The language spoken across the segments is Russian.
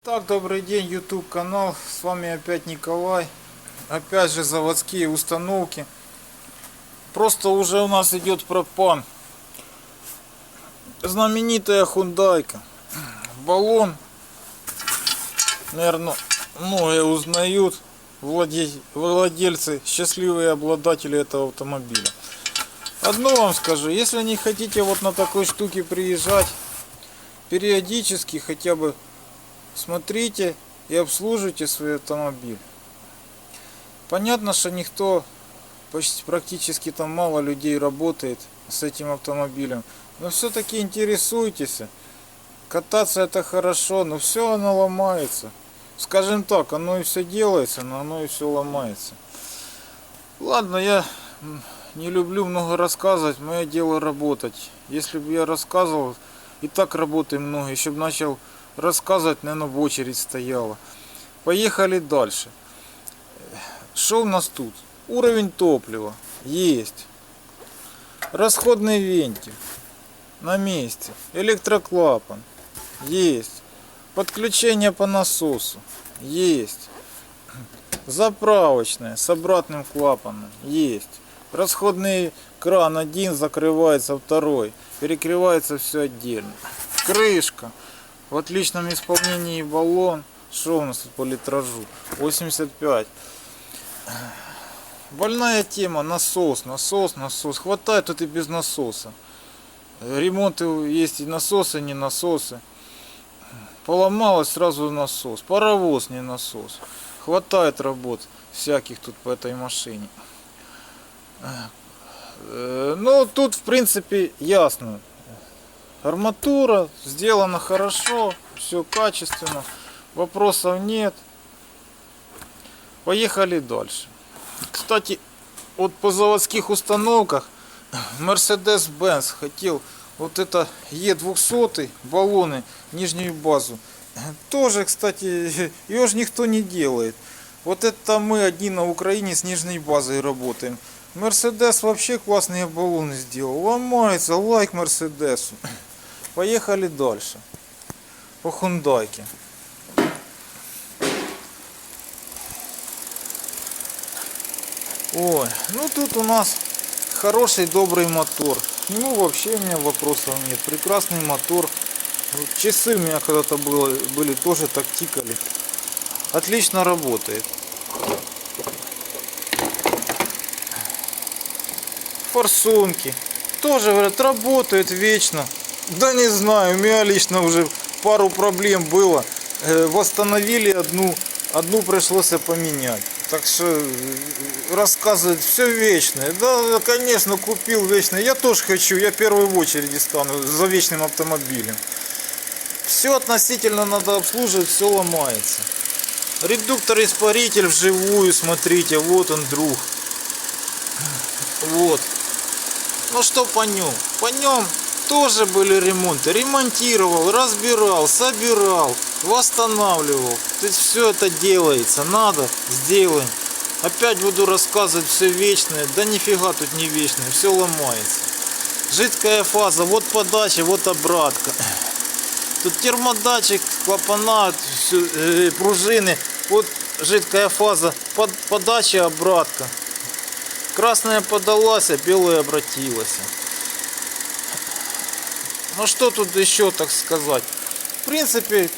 Так, добрый день, YouTube канал, с вами опять Николай. Опять же заводские установки. Просто уже у нас идет пропан. Знаменитая хундайка. Баллон, наверное, многие узнают. Владельцы, счастливые обладатели этого автомобиля. Одно вам скажу, если не хотите вот на такой штуке приезжать, периодически хотя бы смотрите и обслуживайте свой автомобиль. Понятно, что никто, практически там мало людей работает с этим автомобилем. Но все-таки интересуйтесь. Кататься это хорошо, но все оно ломается. Скажем так, оно и все делается, но оно и все ломается. Ладно, я не люблю много рассказывать, мое дело работать. Если бы я рассказывал, и так работы много, еще бы начал рассказывать, наверное, в очередь стояла. Поехали дальше. Что у нас тут? Уровень топлива есть. Расходный вентиль на месте. Электроклапан есть. Подключение по насосу есть. Заправочная с обратным клапаном есть. Расходный кран один закрывается, второй. Перекрывается все отдельно. Крышка. В отличном исполнении баллон. Что у нас тут по литражу? 85. Больная тема. Насос. Хватает тут и без насоса. Ремонты есть и насосы, не насосы. Поломалось сразу насос. Паровоз, не насос. Хватает работ всяких тут по этой машине. Ну, тут в принципе ясно. Арматура сделана хорошо, все качественно, вопросов нет. Поехали дальше. Кстати, вот по заводских установках Mercedes-Benz хотел вот это E200 баллоны, нижнюю базу. Тоже, кстати, ее же никто не делает. Вот это мы одни на Украине с нижней базой работаем. Mercedes вообще классные баллоны сделал. Ломается, лайк Mercedes. Поехали дальше. По хундайке. Ой, ну тут у нас хороший, добрый мотор. К нему вообще у меня вопросов нет. Прекрасный мотор. Часы у меня когда-то были тоже так тикали. Отлично работает. Форсунки. Тоже, говорят, работают вечно. Да не знаю, у меня лично уже пару проблем было. Восстановили одну пришлось поменять. Так что рассказывать все вечное. Да, конечно, купил вечное. Я тоже хочу, я первый в очереди стану за вечным автомобилем. Все относительно надо обслуживать, все ломается. Редуктор-испаритель вживую, смотрите, вот он, друг. Вот. Ну что по нем? По нем тоже были ремонты. Ремонтировал, разбирал, собирал, восстанавливал. То есть все это делается. Надо, сделаем. Опять буду рассказывать все вечное. Да нифига тут не вечное. Все ломается. Жидкая фаза. Вот подача, вот обратка. Тут термодатчик, клапана, пружины. Вот жидкая фаза. Подача, обратка. Красная подалась, а белая обратилась. Ну что тут еще так сказать? В принципе,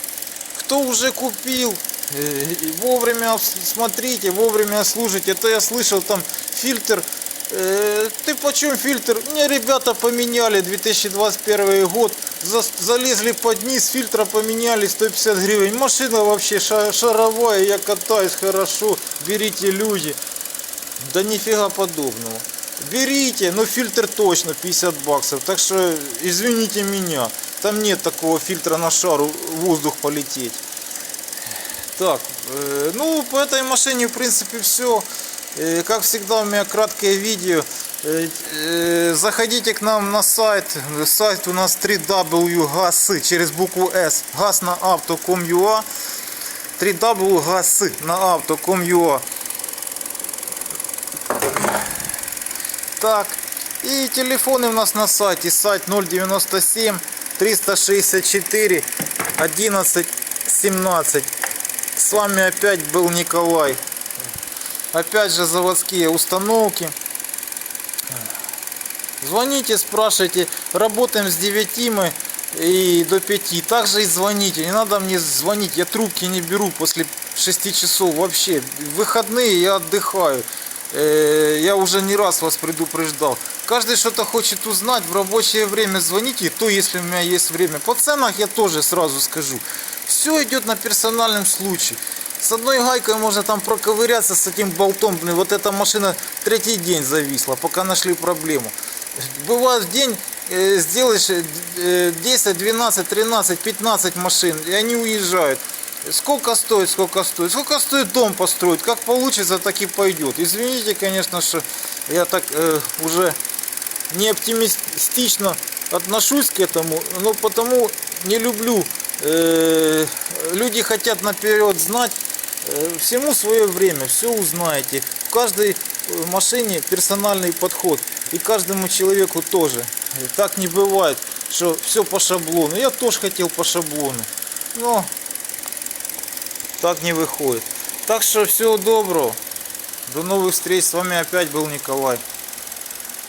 кто уже купил, вовремя смотрите, вовремя слушайте. Это я слышал, там фильтр. Ты почем фильтр? Мне ребята поменяли, 2021 год. Залезли под низ, фильтра поменяли, 150 гривен. Машина вообще шаровая, я катаюсь хорошо. Берите, люди. Да нифига подобного. Берите, но фильтр точно 50 баксов. Так что извините меня. Там нет такого фильтра на шару воздух полететь. Так, ну по этой машине в принципе все. Как всегда у меня краткое видео. Заходите к нам на сайт. Сайт у нас www.gas через букву S. Gas на auto.com.ua. www.gas на auto.com.ua. Так, и телефоны у нас на сайте. Сайт 097 364 11 17. С вами опять был Николай. Опять же заводские установки. Звоните, спрашивайте. Работаем с 9 мы и до 5. Также и звоните. Не надо мне звонить. Я трубки не беру после 6 часов вообще. В выходные я отдыхаю. Я уже не раз вас предупреждал. Каждый что-то хочет узнать, в рабочее время звоните, то если у меня есть время. По ценах я тоже сразу скажу. Все идет на персональном случае. С одной гайкой можно там проковыряться, с этим болтом. Блин, вот эта машина 3-й день зависла, пока нашли проблему. Бывает в день сделаешь 10, 12, 13, 15 машин, и они уезжают. Сколько стоит, сколько стоит. Сколько стоит дом построить. Как получится, так и пойдет. Извините, конечно, что я так уже не оптимистично отношусь к этому. Но потому не люблю. Люди хотят наперед знать. Всему свое время. Все узнаете. В каждой машине персональный подход. И каждому человеку тоже. Так не бывает, что все по шаблону. Я тоже хотел по шаблону. Но так не выходит. Так что всего доброго. До новых встреч. С вами опять был Николай.